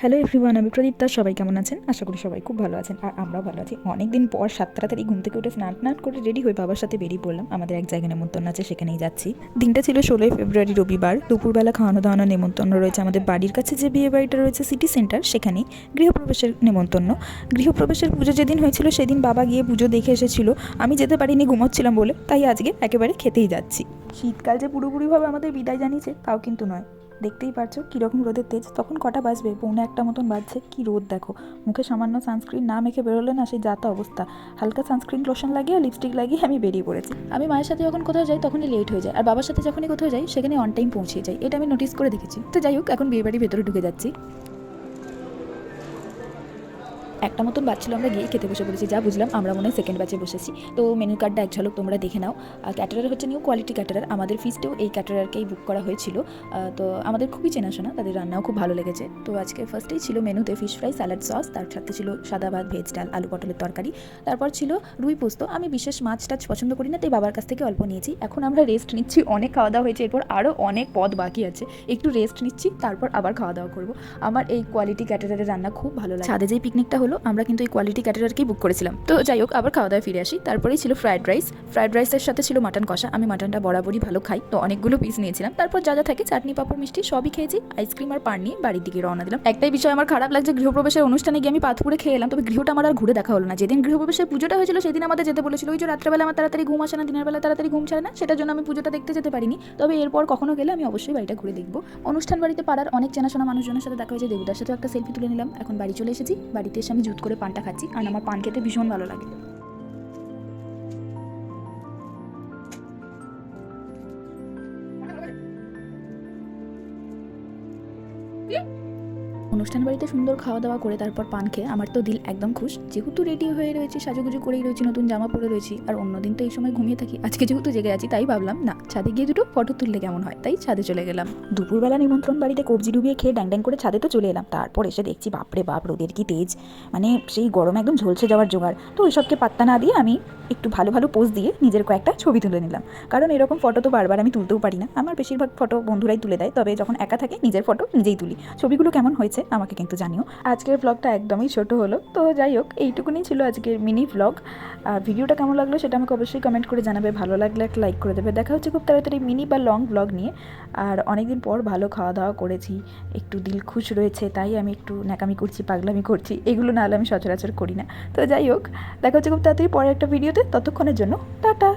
Hello everyone, আমি প্রদীপ্তা। সবাই কেমন আছেন? আশা করি সবাই খুব ভালো আছেন, আর আমরাও ভালো আছি। অনেক দিন পর 7 তাড়াতাড়ি ঘুম থেকে উঠে স্নান টান করে রেডি হয়ে বাবার সাথে বেরিয়ে পড়লাম। আমাদের এক জায়গায় নেমন্তন্ন আছে, সেখানেই যাচ্ছি। দিনটা ছিল 16 ফেব্রুয়ারি, রবিবার। দুপুরবেলা খাওয়ানো দাওয়ানো নেমন্তন্ন রয়েছে আমাদের বাড়ির কাছে যে বিয়ে বাড়িটা রয়েছে সিটি সেন্টার, সেখানেই গৃহপ্রবেশের নেমন্তন্ন। গৃহপ্রবেশের পুজো যেদিন হয়েছিল সেদিন বাবা গিয়ে পুজো দেখে এসেছিল। আমি যেতে পারিনি, ঘুমোচ্ছিলাম বলে, তাই আজকে একেবারে খেতেই যাচ্ছি। শীতকাল যে পুরোপুরিভাবে আমাদের বিদায় জানিয়েছে তাও কিন্তু নয়। দেখতেই পারছো কীরকম রোদের তেজ। তখন কটা বাজবে? 1:45 মতন বাজছে। কি রোদ দেখো! মুখে সামান্য সানস্ক্রিন না মেখে বেরোলে না সেই যাতা অবস্থা। হালকা সানস্ক্রিন লোশন লাগিয়ে লিপস্টিক লাগিয়ে আমি বেরিয়ে পড়েছি। আমি মায়ের সাথে যখন কোথাও যাই তখনই লেট হয়ে যায়, আর বাবার সাথে যখনই কোথাও যাই সেখানে অন টাইম পৌঁছে যাই। এটা আমি নোটিস করে দেখেছি। তো যাই হোক, এখন বিয়ে বাড়ির ভেতরে ঢুকে যাচ্ছি। একটা মতন বাজছিল, আমরা গিয়ে খেতে বসে পড়েছি। যা বুঝলাম আমরা মনে হয় সেকেন্ড ব্যাচে বসেছি। তো মেনু কার্ডটা এক ঝলক তোমরা দেখে নাও। ক্যাটারার হচ্ছে নিউ কোয়ালিটি ক্যাটারার। আমাদের ফিস্টেও এই ক্যাটারারকেই বুক করা হয়েছিল। তো আমাদের খুবই চেনাশোনা, তাদের রান্নাও খুব ভালো লেগেছে। তো আজকে ফার্স্টেই ছিল মেনুতে ফিশ ফ্রাই, স্যালাড সস, তার সাথে ছিল সাদা ভাত, ভেজ ডাল, আলু পটলের তরকারি। তারপর ছিল রুই পোস্ত। আমি বিশেষ মাছ টাছ পছন্দ করি না, তাই বাবার কাছ থেকে অল্প নিয়েছি। এখন আমরা রেস্ট নিচ্ছি। অনেক খাওয়া দাওয়া হয়েছে, এরপর আরও অনেক পদ বাকি আছে। একটু রেস্ট নিচ্ছি, তারপর আবার খাওয়া দাওয়া করবো। আমার এই কোয়ালিটি ক্যাটারারের রান্না খুব ভালো লাগে। ছাদে যেই পিকনিকটা হলো, আমরা কিন্তু এই কোয়ালিটি ক্যাটারারকেই বুক করেছিলাম। তো যাই হোক, আবার খাওয়া দাওয়া ফিরে আসি। তারপরেই ছিল ফ্রাইড রাইস। ফ্রাইড রাইসের সাথে ছিল মাটন কষা। আমি মাটনটা বরাবরই ভালো খাই, তো অনেকগুলো পিস নিয়েছিলাম। তারপর যা যা থাকে চাটনি, পাঁপড়, মিষ্টি সবই খেয়েছি। আইসক্রিম আর পান নিয়ে বাড়ির দিকে রওনা দিলাম। একটাই বিষয় আমার খারাপ লাগছে, গৃহপ্রবেশের অনুষ্ঠানে গিয়ে আমি পাথপুরে খেয়ে এলাম, তবে গৃহটা আমার আর ঘুরে দেখা হলো না। যেদিন গৃহপ্রবেশের পুজোটা হয়েছিল সেদিন আমাদের যেতে বলেছিল। ওই যে রাত্রেবেলা আমার তাড়াতাড়ি ঘুম আসে না, দিনের বেলা তাড়াতাড়ি ঘুম ছাড়ে না, সেটার জন্য আমি পুজোটা দেখতে যেতে পারিনি। তবে এরপর কখনো গেলে আমি অবশ্যই বাড়িটা ঘুরে দেখবো। অনুষ্ঠান বাড়িতে পাড়ার অনেক চেনাশোনা মানুষজনের সাথে দেখা হয়েছে। দেবুদার সাথেও একটা সেলফি তুলে নিলাম। এখন বাড়ি চলে এসেছি। বাড়িতে এসে আমি জুত করে পানটা খাচ্ছি, আর আমার পান খেতে ভীষণ ভালো লাগে। অনুষ্ঠান বাড়িতে সুন্দর খাওয়া দাওয়া করে তারপর পান খেয়ে আমার তো দিল একদম খুশ। যেহেতু রেডি হয়ে রয়েছি, সাজুগুজু করেই রয়েছি, নতুন জামা পরে রয়েছি, আর অন্যদিন তো এই সময় ঘুমিয়ে থাকি। আজকে যেহেতু জেগে আছি, তাই ভাবলাম না, ছাদে গিয়ে দুটো ফটো তুললে কেমন হয়, তাই ছাদে চলে গেলাম। দুপুরবেলা নিমন্ত্রণ বাড়িতে কবজি ডুবিয়ে খেয়ে ড্যাং ড্যাং করে ছাদে তো চলে এলাম। তারপর এসে দেখছি বাপরে বাপ, রোদের কি তেজ! মানে সেই গরমে একদম ঝলসে যাওয়ার জোগাড়। তো ওইসবকে পাত্তা না দিয়ে আমি একটু ভালো ভালো পোজ দিয়ে নিজের কয়েকটা ছবি তুলে নিলাম। কারণ এরকম ফটো তো বারবার আমি তুলতেও পারি না। আমার বেশিরভাগ ফটো বন্ধুরাই তুলে দেয়, তবে যখন একা থাকে নিজের ফটো নিজেই তুলি। ছবিগুলো কেমন হয়েছে আমাকে কিন্তু জানিও। আজকের ব্লগটা একদমই ছোট হলো। তো যাই হোক, এইটুকুনি ছিল আজকের মিনি ব্লগ। আর ভিডিওটা কেমন লাগলো সেটা আমাকে অবশ্যই কমেন্ট করে জানাবে। ভালো লাগলে একটা লাইক করে দেবে। দেখা হচ্ছে খুব তাড়াতাড়ি মিনি বা লং ব্লগ নিয়ে। আর অনেকদিন পর ভালো খাওয়া দাওয়া করেছি, একটু দিল খুশ রয়েছে, তাই আমি একটু ন্যাকামি করছি, পাগলামি করছি। এগুলো না হলে আমি সচরাচর করি না। তো যাই হোক, দেখা হচ্ছে খুব তাড়াতাড়ি পরের একটা ভিডিওতে। ততক্ষণের জন্য টাটা।